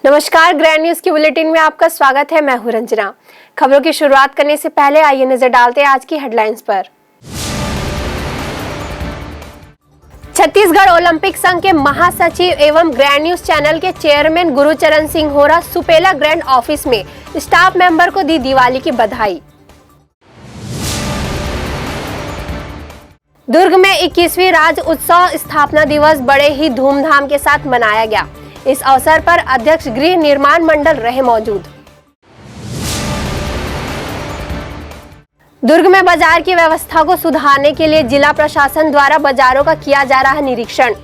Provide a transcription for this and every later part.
नमस्कार, grand news की bulletin में आपका स्वागत है। मैं हूं रंजना। खबरों की शुरुआत करने से पहले आइए नजर डालते हैं आज की हेडलाइंस पर। छत्तीसगढ़ ओलंपिक संघ के महासचिव एवं ग्रैंड न्यूज चैनल के chairman Gurucharan Singh Hora Supela grand office में स्टाफ मेंबर को दी दिवाली की बधाई। दुर्ग में 21वीं राज्य उत्सव स्थापना दिवस बड़े ही धूमधाम के साथ मनाया गया। इस अवसर पर अध्यक्ष गृह निर्माण मंडल रहे मौजूद। दुर्ग में बाजार की व्यवस्था को सुधारने के लिए जिला प्रशासन द्वारा बाजारों का किया जा रहा निरीक्षण।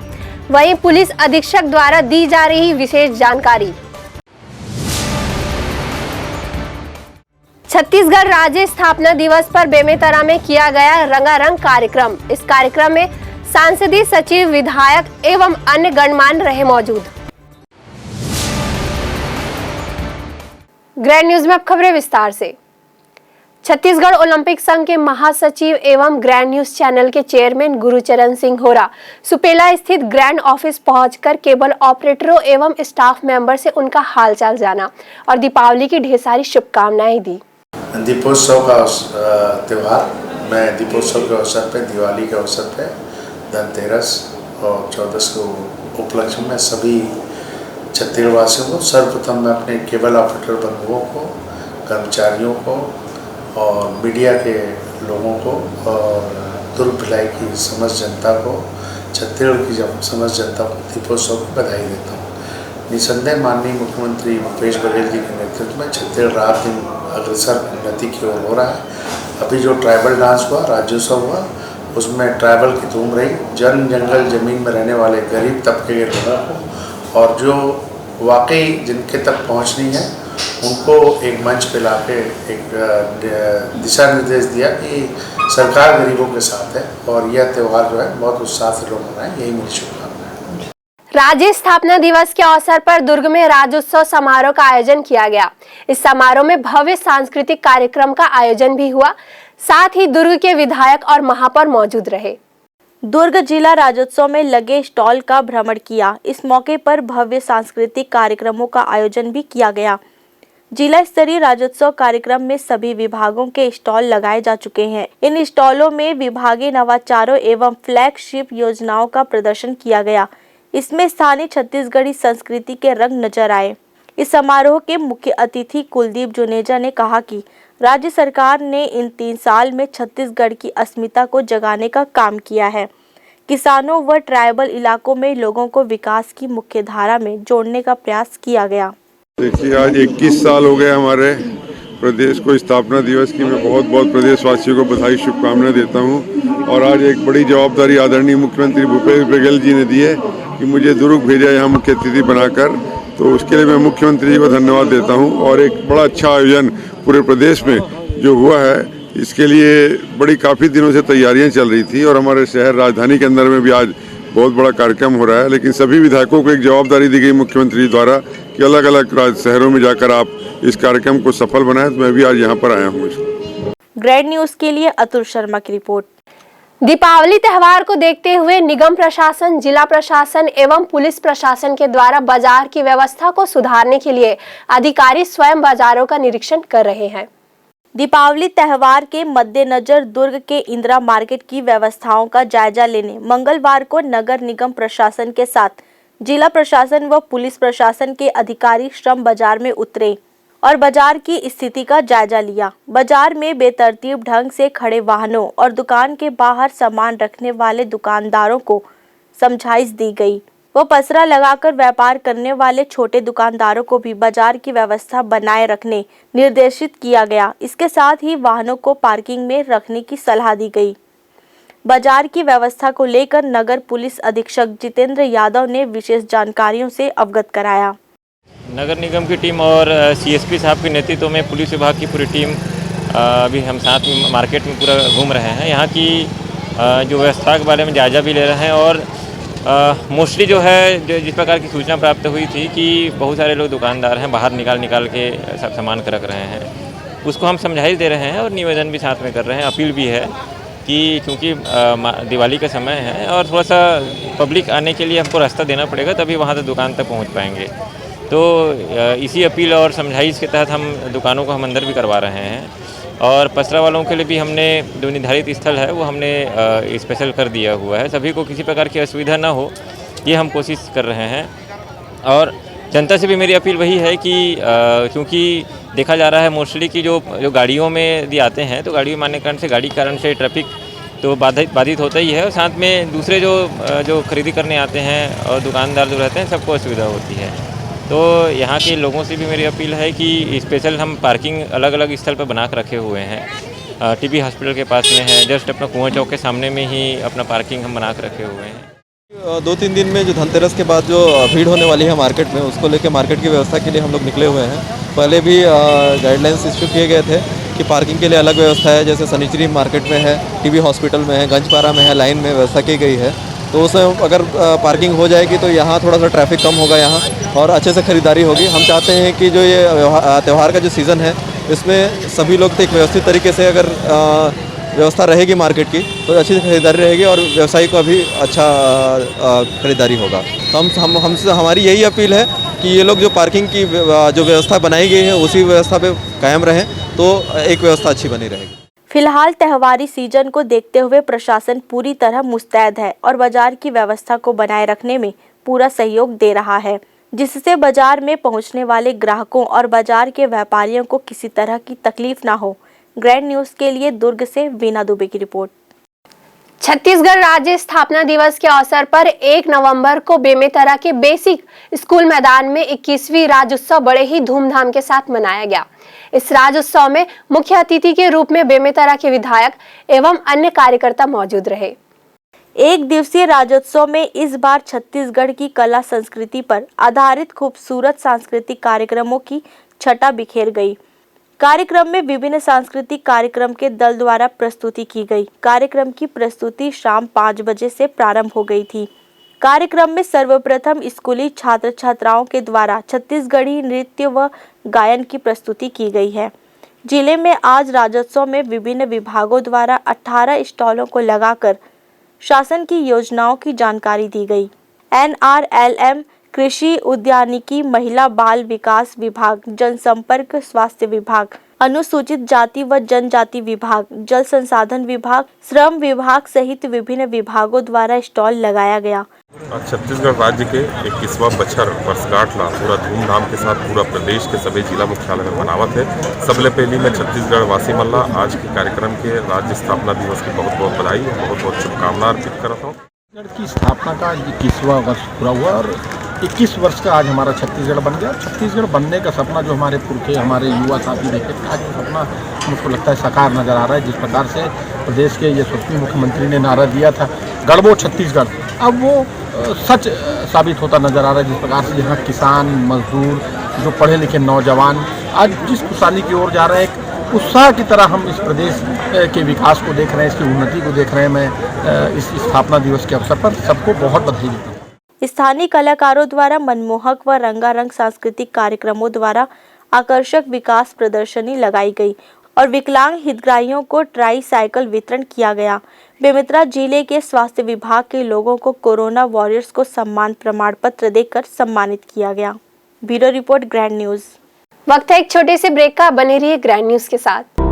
वहीं पुलिस अधीक्षक द्वारा दी जा रही विशेष जानकारी। छत्तीसगढ़ राज्य स्थापना दिवस पर बेमेतरा में किया गया रंगारंग कार्यक्रम। इस कार्यक्रम में सांसदीय सचिव, विधायक एवं अन्य गणमान्य रहे मौजूद। ग्रैंड न्यूज में अब खबरें विस्तार से। छत्तीसगढ़ ओलंपिक संघ के महासचिव एवं ग्रैंड न्यूज चैनल के चेयरमैन गुरुचरण सिंह होरा सुपेला स्थित ग्रैंड ऑफिस पहुंचकर केबल ऑपरेटरों एवं स्टाफ मेंबर से उनका हालचाल जाना और दीपावली की ढेर सारी शुभकामनाएं दी। दीपोत्सव का त्यौहार, मैं दीपोत्सव के अवसर पे, दिवाली के अवसर पे, धनतेरस और चौदस को उपलक्ष्य में सभी छत्तीसगढ़वासियों को सर्वप्रथम मैं अपने केबल ऑपरेटर बंधुओं को, कर्मचारियों को और मीडिया के लोगों को और दुर्ग भिलाई की समस्त जनता को, छत्तीसगढ़ की समस्त जनता को दीपोत्सव की बधाई देता हूँ। निसंदेह माननीय मुख्यमंत्री भूपेश बघेल जी के नेतृत्व में छत्तीसगढ़ रात दिन अग्रसर उन्नति की ओर हो रहा है। अभी जो ट्राइबल डांस हुआ, राज्योत्सव हुआ, उसमें ट्राइबल की धूम रही। जन जंगल जमीन में रहने वाले गरीब तबके के लोगों को और जो वाकई जिनके तक पहुंचनी है उनको एक मंच पे लाके एक दिशा निर्देश दिया कि सरकार गरीबों के साथ है और यह त्यौहार जो है बहुत उत्साह से लोग मनाएं। यही मेरी शुभकामनाएं है। राज्य स्थापना दिवस के अवसर पर दुर्ग में राज्योत्सव समारोह का आयोजन किया गया। इस समारोह में भव्य सांस्कृतिक कार्यक्रम का आयोजन भी हुआ। साथ ही दुर्ग के विधायक और महापौर मौजूद रहे। दुर्ग जिला राज्योत्सव में लगे स्टॉल का भ्रमण किया। इस मौके पर भव्य सांस्कृतिक कार्यक्रमों का आयोजन भी किया गया। जिला स्तरीय राज्योत्सव कार्यक्रम में सभी विभागों के स्टॉल लगाए जा चुके हैं। इन स्टॉलों में विभागीय नवाचारों एवं फ्लैगशिप योजनाओं का प्रदर्शन किया गया। इसमें स्थानीय छत्तीसगढ़ी संस्कृति के रंग नजर आए। इस समारोह के मुख्य अतिथि कुलदीप जुनेजा ने कहा कि राज्य सरकार ने इन 3 साल में छत्तीसगढ़ की अस्मिता को जगाने का काम किया है। किसानों व ट्राइबल इलाकों में लोगों को विकास की मुख्य धारा में जोड़ने का प्रयास किया गया। देखिए, आज 21 साल हो गए हमारे प्रदेश को स्थापना दिवस की। मैं बहुत बहुत प्रदेशवासियों को बधाई, शुभकामनाएं देता हूं। और आज एक बड़ी जवाबदारी आदरणीय मुख्यमंत्री भूपेश बघेल जी ने दी है कि मुझे दुर्ग भेजा यहाँ मुख्य अतिथि बनाकर, तो उसके लिए मैं मुख्यमंत्री जी को धन्यवाद देता हूँ। और एक बड़ा अच्छा आयोजन पूरे प्रदेश में जो हुआ है, इसके लिए बड़ी काफ़ी दिनों से तैयारियां चल रही थी और हमारे शहर राजधानी के अंदर में भी आज बहुत बड़ा कार्यक्रम हो रहा है। लेकिन सभी विधायकों को एक जवाबदारी दी गई मुख्यमंत्री द्वारा कि अलग अलग शहरों में जाकर आप इस कार्यक्रम को सफल बनाएं। तो मैं भी आज यहाँ पर आया हूँ। ग्रैंड न्यूज के लिए अतुल शर्मा की रिपोर्ट। दीपावली त्यौहार को देखते हुए निगम प्रशासन, जिला प्रशासन एवं पुलिस प्रशासन के द्वारा बाजार की व्यवस्था को सुधारने के लिए अधिकारी स्वयं बाजारों का निरीक्षण कर रहे हैं। दीपावली त्यौहार के मद्देनजर दुर्ग के इंदिरा मार्केट की व्यवस्थाओं का जायजा लेने मंगलवार को नगर निगम प्रशासन के साथ जिला प्रशासन व पुलिस प्रशासन के अधिकारी श्रम बाजार में उतरे और बाजार की स्थिति का जायजा लिया। बाजार में बेतरतीब ढंग से खड़े वाहनों और दुकान के बाहर सामान रखने वाले दुकानदारों को समझाइश दी गई। वो पसरा लगाकर व्यापार करने वाले छोटे दुकानदारों को भी बाजार की व्यवस्था बनाए रखने निर्देशित किया गया। इसके साथ ही वाहनों को पार्किंग में रखने की सलाह दी गई। बाजार की व्यवस्था को लेकर नगर पुलिस अधीक्षक जितेंद्र यादव ने विशेष जानकारियों से अवगत कराया। नगर निगम की टीम और सीएसपी साहब के नेतृत्व में पुलिस विभाग की पूरी टीम अभी हम साथ में मार्केट में पूरा घूम रहे हैं। यहाँ की जो व्यवस्था के बारे में जायजा भी ले रहे हैं और मोस्टली जो है जिस प्रकार की सूचना प्राप्त हुई थी कि बहुत सारे लोग दुकानदार हैं बाहर निकाल के सब सामान रख रहे हैं, उसको हम समझाइश दे रहे हैं और निवेदन भी साथ में कर रहे हैं। अपील भी है कि चूँकि दिवाली का समय है और थोड़ा सा पब्लिक आने के लिए हमको रास्ता देना पड़ेगा, तभी वहाँ तक दुकान तक पहुँच पाएंगे। तो इसी अपील और समझाइश के तहत हम दुकानों को हम अंदर भी करवा रहे हैं, और पसरा वालों के लिए भी हमने जो निर्धारित स्थल है वो हमने स्पेशल कर दिया हुआ है। सभी को किसी प्रकार की असुविधा ना हो, ये हम कोशिश कर रहे हैं। और जनता से भी मेरी अपील वही है कि क्योंकि देखा जा रहा है मोस्टली कि जो गाड़ियों में यदि आते हैं तो गाड़ियों में आने के कारण से गाड़ी के कारण से ट्रैफिक तो बाधित होता ही है, और साथ में दूसरे जो खरीदी करने आते हैं और दुकानदार जो रहते हैं सबको असुविधा होती है। तो यहाँ के लोगों से भी मेरी अपील है कि स्पेशल हम पार्किंग अलग अलग स्थल पर बना कर रखे हुए हैं। टीबी हॉस्पिटल के पास में है, जस्ट अपना कुआं चौक के सामने में ही अपना पार्किंग हम बना कर रखे हुए हैं। 2-3 दिन में जो धनतेरस के बाद जो भीड़ होने वाली है मार्केट में, उसको लेकर मार्केट की व्यवस्था के लिए हम लोग निकले हुए हैं। पहले भी गाइडलाइंस इशू किए गए थे कि पार्किंग के लिए अलग व्यवस्था है, जैसे सनिचरी मार्केट में है, टीबी हॉस्पिटल में है, गंजपारा में है, लाइन में व्यवस्था की गई है। तो उसमें अगर पार्किंग हो जाएगी तो यहाँ थोड़ा सा ट्रैफिक कम होगा यहाँ, और अच्छे से ख़रीदारी होगी। हम चाहते हैं कि जो ये त्यौहार का जो सीज़न है इसमें सभी लोग एक व्यवस्थित तरीके से अगर व्यवस्था रहेगी मार्केट की तो अच्छी खरीदारी रहेगी और व्यवसायी को भी अच्छा खरीदारी होगा। तो हमसे हमारी यही अपील है कि ये लोग जो पार्किंग की जो व्यवस्था बनाई गई है उसी व्यवस्था पे कायम रहें तो एक व्यवस्था अच्छी बनी रहेगी। फिलहाल त्योहारी सीजन को देखते हुए प्रशासन पूरी तरह मुस्तैद है और बाजार की व्यवस्था को बनाए रखने में पूरा सहयोग दे रहा है, जिससे बाजार में पहुंचने वाले ग्राहकों और बाजार के व्यापारियों को किसी तरह की तकलीफ ना हो। ग्रैंड न्यूज के लिए दुर्ग से वीना दुबे की रिपोर्ट। छत्तीसगढ़ राज्य स्थापना दिवस के अवसर पर 1 नवंबर को बेमेतरा के बेसिक स्कूल मैदान में 21वीं राज्योत्सव बड़े ही धूमधाम के साथ मनाया गया। इस राज्योत्सव में मुख्य अतिथि के रूप में बेमेतरा के विधायक एवं अन्य कार्यकर्ता मौजूद रहे। एक दिवसीय राज्योत्सव में इस बार छत्तीसगढ़ की कला संस्कृति पर आधारित खूबसूरत सांस्कृतिक कार्यक्रमों की छटा बिखेर गई। कार्यक्रम में विभिन्न सांस्कृतिक कार्यक्रम के दल द्वारा प्रस्तुति की गई। कार्यक्रम की प्रस्तुति शाम 5 बजे से प्रारंभ हो गई थी। कार्यक्रम में सर्वप्रथम स्कूली छात्र छात्राओं के द्वारा छत्तीसगढ़ी नृत्य व गायन की प्रस्तुति की गई है। जिले में आज राज्योत्सव में विभिन्न विभागों द्वारा 18 स्टॉलों को लगाकर शासन की योजनाओं की जानकारी दी गई। NRLM, कृषि उद्यानिकी, महिला बाल विकास विभाग, जनसंपर्क स्वास्थ्य विभाग, अनुसूचित जाति व जनजाति विभाग, जल संसाधन विभाग, श्रम विभाग सहित विभिन्न विभागों द्वारा स्टॉल लगाया गया। छत्तीसगढ़ राज्य के 21वां बछर वर्षगांठ ला पूरा धूमधाम के साथ पूरा प्रदेश के सभी जिला मुख्यालय में मनावत है। सबले पहली मैं छत्तीसगढ़ वासी मन ला आज के कार्यक्रम के राज्य स्थापना दिवस की बहुत बहुत बधाई, बहुत बहुत शुभकामना अर्पित करता हूँ। छत्तीसगढ़ की स्थापना का 21वां वर्ष पूरा हुआ और 21 वर्ष का आज हमारा छत्तीसगढ़ बन गया। छत्तीसगढ़ बनने का सपना जो हमारे पुरखे हमारे युवा साथी देखे थे, आज वो सपना मुझको लगता है साकार नज़र आ रहा है। जिस प्रकार से प्रदेश के यशस्वी मुख्यमंत्री ने नारा दिया था गढ़बो छत्तीसगढ़, अब वो सच साबित होता नज़र आ रहा है। जिस प्रकार से यहाँ किसान, मजदूर, जो पढ़े लिखे नौजवान आज जिस खुशहाली की ओर जा रहे हैं, एक उत्साह की तरह हम इस प्रदेश के विकास को देख रहे हैं, इसकी उन्नति को देख रहे हैं। मैं इस स्थापना दिवस के अवसर पर सबको बहुत बधाई देता हूँ। स्थानीय कलाकारों द्वारा मनमोहक व रंगारंग सांस्कृतिक कार्यक्रमों द्वारा आकर्षक विकास प्रदर्शनी लगाई गई और विकलांग हितग्राहियों को ट्राई साइकिल वितरण किया गया। बेमेतरा जिले के स्वास्थ्य विभाग के लोगों को कोरोना वॉरियर्स को सम्मान प्रमाण पत्र देकर सम्मानित किया गया। Bureau report, grand news. वक्त है एक छोटे से ब्रेक का, बने रहिए ग्रैंड न्यूज के साथ।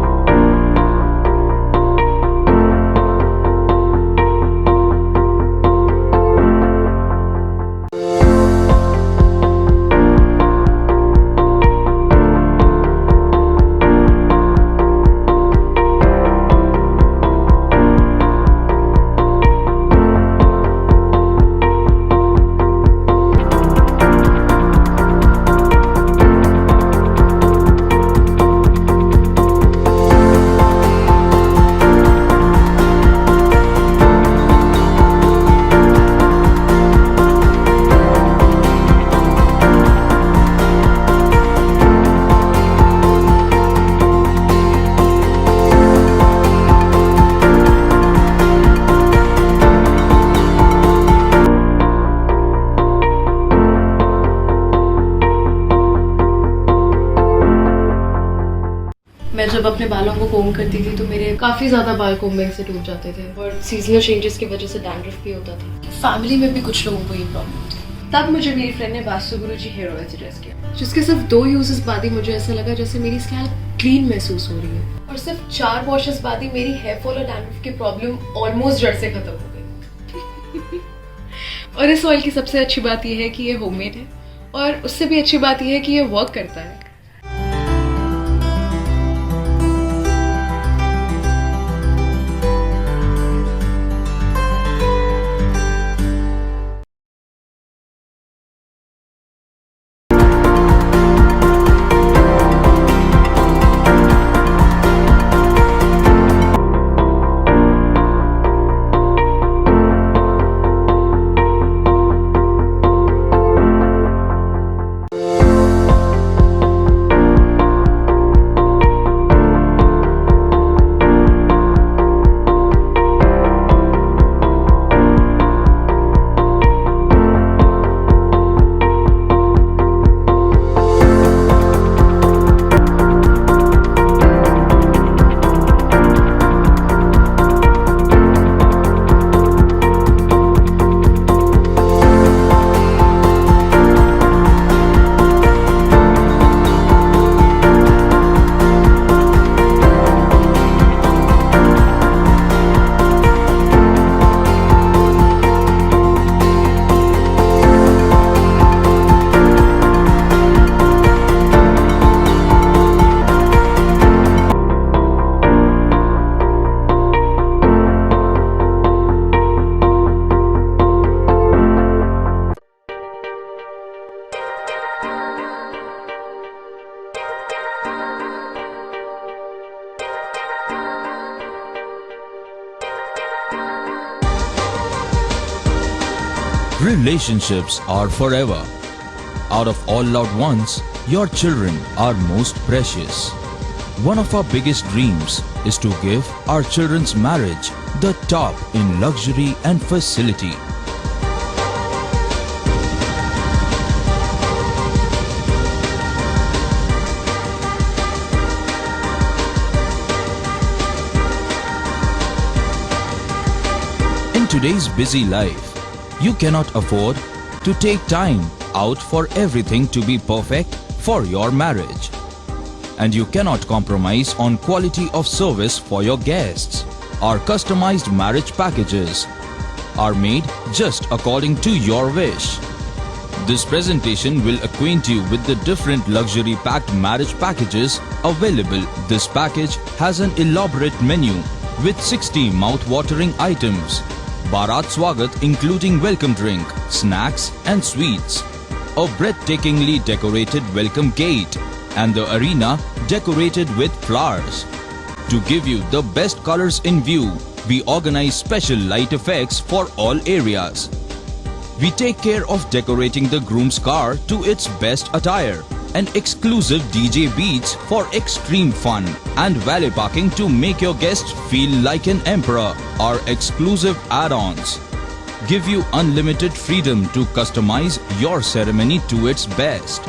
मैं जब अपने बालों को कोम करती थी तो मेरे काफ़ी ज़्यादा बाल कोम्बिंग से टूट जाते थे और सीजनल चेंजेस की वजह से डैंड्रफ भी होता था। फैमिली में भी कुछ लोगों को ये प्रॉब्लम थी। तब मुझे मेरी फ्रेंड ने वास्तु गुरु जी हेयर ऑयल सजेस्ट किया, जिसके सिर्फ 2 यूजेस बाद ही मुझे ऐसा लगा जैसे मेरी स्कैल्प क्लीन महसूस हो रही है, और सिर्फ 4 वॉशेस बाद ही मेरी हेयर फॉल और डैंड्रफ की प्रॉब्लम ऑलमोस्ट जड़ से खत्म हो गई। और इस ऑयल की सबसे अच्छी बात यह है कि ये होममेड है, और उससे भी अच्छी बात यह है कि ये वर्क करता है। Relationships are forever. Out of all loved ones, your children are most precious. One of our biggest dreams is to give our children's marriage the top in luxury and facility. In today's busy life, you cannot afford to take time out for everything to be perfect for your marriage. And you cannot compromise on quality of service for your guests. Our customized marriage packages are made just according to your wish. This presentation will acquaint you with the different luxury packed marriage packages available. This package has an elaborate menu with 60 mouth-watering items. Bharat Swagat including welcome drink, snacks and sweets. A breathtakingly decorated welcome gate and the arena decorated with flowers. To give you the best colors in view, we organize special light effects for all areas. We take care of decorating the groom's car to its best attire and exclusive DJ beats for extreme fun and valet parking to make your guests feel like an emperor. Our exclusive add-ons give you unlimited freedom to customize your ceremony to its best.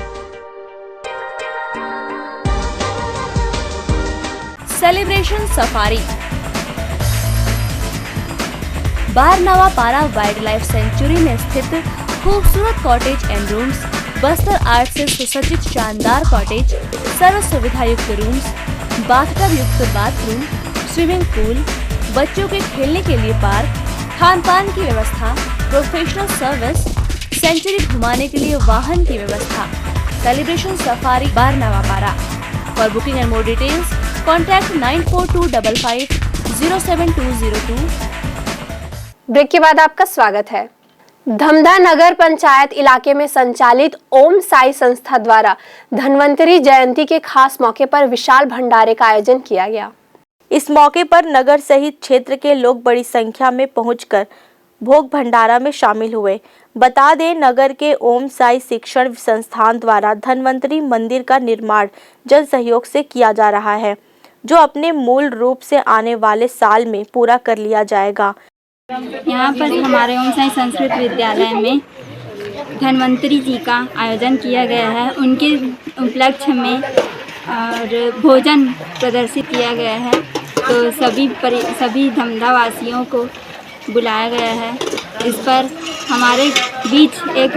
Celebration safari Barnawapara wildlife sanctuary में स्थित खूबसूरत cottage and rooms, Bastar art से सुसज्जित शानदार cottage, सर्व सुविधा युक्त rooms, bathtub युक्त बाथरूम, स्विमिंग पूल, बच्चों के खेलने के लिए पार्क, खान पान की व्यवस्था, प्रोफेशनल सर्विस, सेंचुरी घुमाने के लिए वाहन की व्यवस्था। Celebration safari Barnawapara. For booking and more details contact 9422550702। Break के बाद आपका स्वागत है। धमधा नगर पंचायत इलाके में संचालित ओम साई संस्था द्वारा धन्वंतरी जयंती के खास मौके पर विशाल भंडारे का आयोजन किया गया। इस मौके पर नगर सहित क्षेत्र के लोग बड़ी संख्या में पहुंचकर भोग भंडारा में शामिल हुए। बता दें, नगर के ओम साई शिक्षण संस्थान द्वारा धन्वंतरी मंदिर का निर्माण जन सहयोग से किया जा रहा है, जो अपने मूल रूप से आने वाले साल में पूरा कर लिया जाएगा। यहाँ पर हमारे ओम साई संस्कृत विद्यालय में धन्वंतरी जी का आयोजन किया गया है। उनके उपलक्ष्य में और भोजन प्रदर्शित किया गया है, तो सभी धमधा वासियों को बुलाया गया है इस पर हमारे बीच एक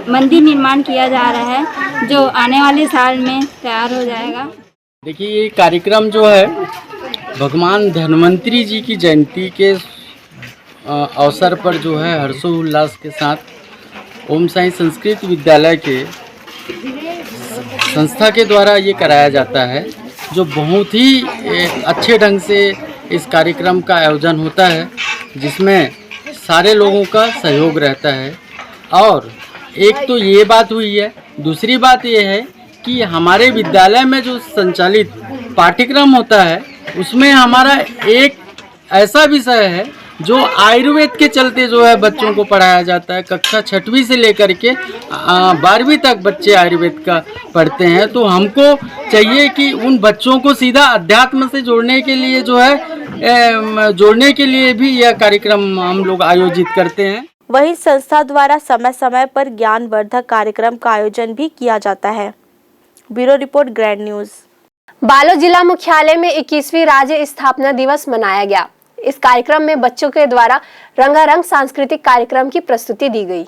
मंदिर निर्माण किया जा रहा है जो आने वाले साल में तैयार हो जाएगा। देखिए, ये कार्यक्रम जो है भगवान धन्वंतरी जी की जयंती के अवसर पर जो है हर्षोल्लास के साथ ओम साई संस्कृत विद्यालय के संस्था के द्वारा ये कराया जाता है, जो बहुत ही अच्छे ढंग से इस कार्यक्रम का आयोजन होता है, जिसमें सारे लोगों का सहयोग रहता है। और एक तो ये बात हुई है, दूसरी बात ये है कि हमारे विद्यालय में जो संचालित पाठ्यक्रम होता है उसमें हमारा एक ऐसा विषय है जो आयुर्वेद के चलते जो है बच्चों को पढ़ाया जाता है। कक्षा 6वीं से लेकर के 12वीं तक बच्चे आयुर्वेद का पढ़ते हैं। तो हमको चाहिए कि उन बच्चों को सीधा अध्यात्म से जोड़ने के लिए जो है जोड़ने के लिए भी यह कार्यक्रम हम लोग आयोजित करते हैं। वहीं संस्था द्वारा समय समय पर ज्ञानवर्धक कार्यक्रम का आयोजन भी किया जाता है। Bureau report, grand news. Balod जिला मुख्यालय में 21वीं राज्य स्थापना दिवस मनाया गया। इस कार्यक्रम में बच्चों के द्वारा रंगारंग सांस्कृतिक कार्यक्रम की प्रस्तुति दी गई।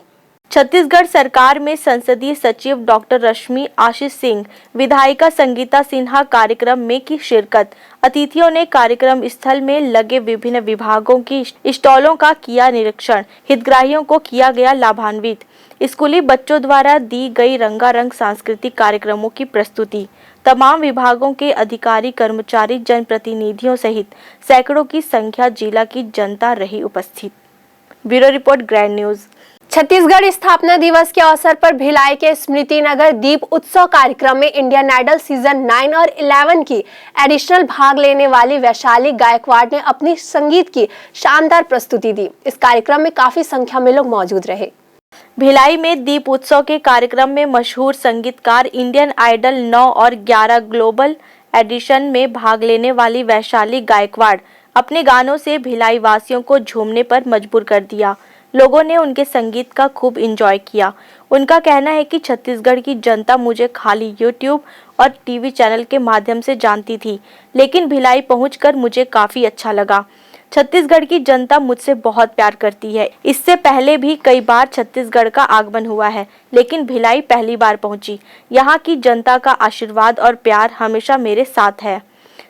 छत्तीसगढ़ सरकार में संसदीय सचिव डॉक्टर रश्मि आशीष सिंह, विधायिका संगीता सिन्हा कार्यक्रम में की शिरकत। अतिथियों ने कार्यक्रम स्थल में लगे विभिन्न विभागों की स्टॉलों का किया निरीक्षण। हितग्राहियों को किया गया लाभान्वित। स्कूली बच्चों द्वारा दी गई रंगारंग सांस्कृतिक कार्यक्रमों की प्रस्तुति। तमाम विभागों के अधिकारी, कर्मचारी, जनप्रतिनिधियों सहित सैकड़ों की संख्या जिला की जनता रही उपस्थित। Bureau report, grand news. Chhattisgarh स्थापना दिवस के अवसर पर भिलाई के स्मृति नगर दीप उत्सव कार्यक्रम में इंडियन आइडल सीजन 9 और 11 की एडिशनल भाग लेने वाली वैशाली गायकवाड़ ने अपनी संगीत की शानदार प्रस्तुति दी। इस कार्यक्रम में काफी संख्या में लोग मौजूद रहे। भिलाई में दीप उत्सव के कार्यक्रम में मशहूर संगीतकार इंडियन आइडल 9 और 11 ग्लोबल एडिशन में भाग लेने वाली वैशाली गायकवाड़ अपने गानों से भिलाई वासियों को झूमने पर मजबूर कर दिया। लोगों ने उनके संगीत का खूब एंजॉय किया। उनका कहना है कि छत्तीसगढ़ की जनता मुझे खाली यूट्यूब और टीवी चैनल के माध्यम से जानती थी, लेकिन भिलाई पहुंचकर मुझे काफ़ी अच्छा लगा। छत्तीसगढ़ की जनता मुझसे बहुत प्यार करती है। इससे पहले भी कई बार छत्तीसगढ़ का आगमन हुआ है, लेकिन भिलाई पहली बार पहुंची। यहाँ की जनता का आशीर्वाद और प्यार हमेशा मेरे साथ है।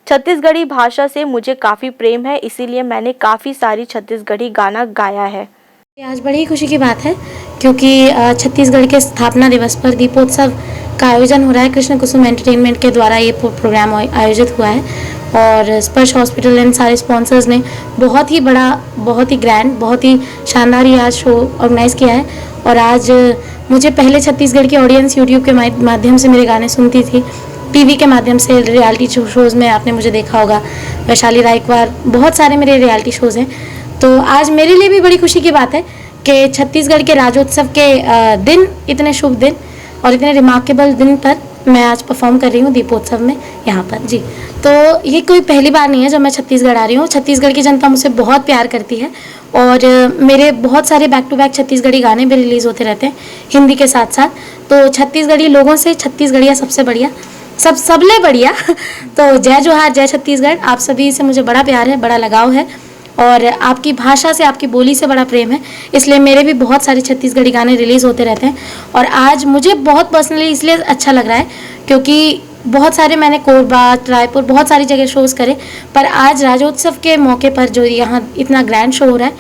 छत्तीसगढ़ी भाषा से मुझे काफ़ी प्रेम है, इसीलिए मैंने काफ़ी सारी छत्तीसगढ़ी गाना गाया है। आज बड़ी खुशी की बात है क्योंकि छत्तीसगढ़ के स्थापना दिवस पर दीपोत्सव का आयोजन हो रहा है। कृष्ण कुसुम एंटरटेनमेंट के द्वारा ये प्रोग्राम आयोजित हुआ है और स्पर्श हॉस्पिटल एंड सारे स्पॉन्सर्स ने बहुत ही बड़ा, बहुत ही ग्रैंड, बहुत ही शानदार ये आज शो ऑर्गेनाइज किया है। और आज मुझे पहले छत्तीसगढ़ की ऑडियंस यूट्यूब के माध्यम से मेरे गाने सुनती थी, टीवी के माध्यम से रियलिटी शोज़ में आपने मुझे देखा होगा, वैशाली गायकवाड़, बहुत सारे मेरे रियलिटी शोज़ हैं। तो आज मेरे लिए भी बड़ी खुशी की बात है कि छत्तीसगढ़ के राज्योत्सव के दिन, इतने शुभ दिन और इतने रिमार्केबल दिन पर मैं आज परफॉर्म कर रही हूँ दीपोत्सव में यहाँ पर जी। तो ये कोई पहली बार नहीं है जब मैं छत्तीसगढ़ आ रही हूँ। छत्तीसगढ़ की जनता मुझसे बहुत प्यार करती है और मेरे बहुत सारे बैक टू बैक छत्तीसगढ़ी गाने भी रिलीज़ होते रहते हैं हिंदी के साथ साथ। तो छत्तीसगढ़ी लोगों से छत्तीसगढ़िया सबसे बढ़िया, सबले बढ़िया। तो जय जोहार, जय छत्तीसगढ़। आप सभी से मुझे बड़ा प्यार है, बड़ा लगाव है और आपकी भाषा से, आपकी बोली से बड़ा प्रेम है, इसलिए मेरे भी बहुत सारे छत्तीसगढ़ी गाने रिलीज़ होते रहते हैं। और आज मुझे बहुत पर्सनली इसलिए अच्छा लग रहा है क्योंकि बहुत सारे मैंने कोरबा, रायपुर, बहुत सारी जगह शोज़ करे, पर आज राज्योत्सव के मौके पर जो यहाँ इतना ग्रैंड शो हो रहा है,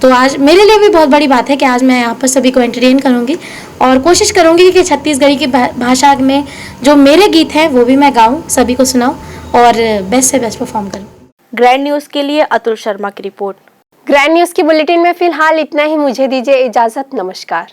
तो आज मेरे लिए भी बहुत बड़ी बात है कि आज मैं यहाँ पर सभी को एंटरटेन करूँगी और कोशिश करूँगी कि छत्तीसगढ़ी की भाषा में जो मेरे गीत हैं वो भी मैं गाऊँ, सभी को सुनाऊँ और बेस्ट से बेस्ट परफॉर्म करूँ। ग्रैंड न्यूज़ के लिए अतुल शर्मा की रिपोर्ट। ग्रैंड न्यूज़ की बुलेटिन में फिलहाल इतना ही। मुझे दीजिए इजाज़त। नमस्कार।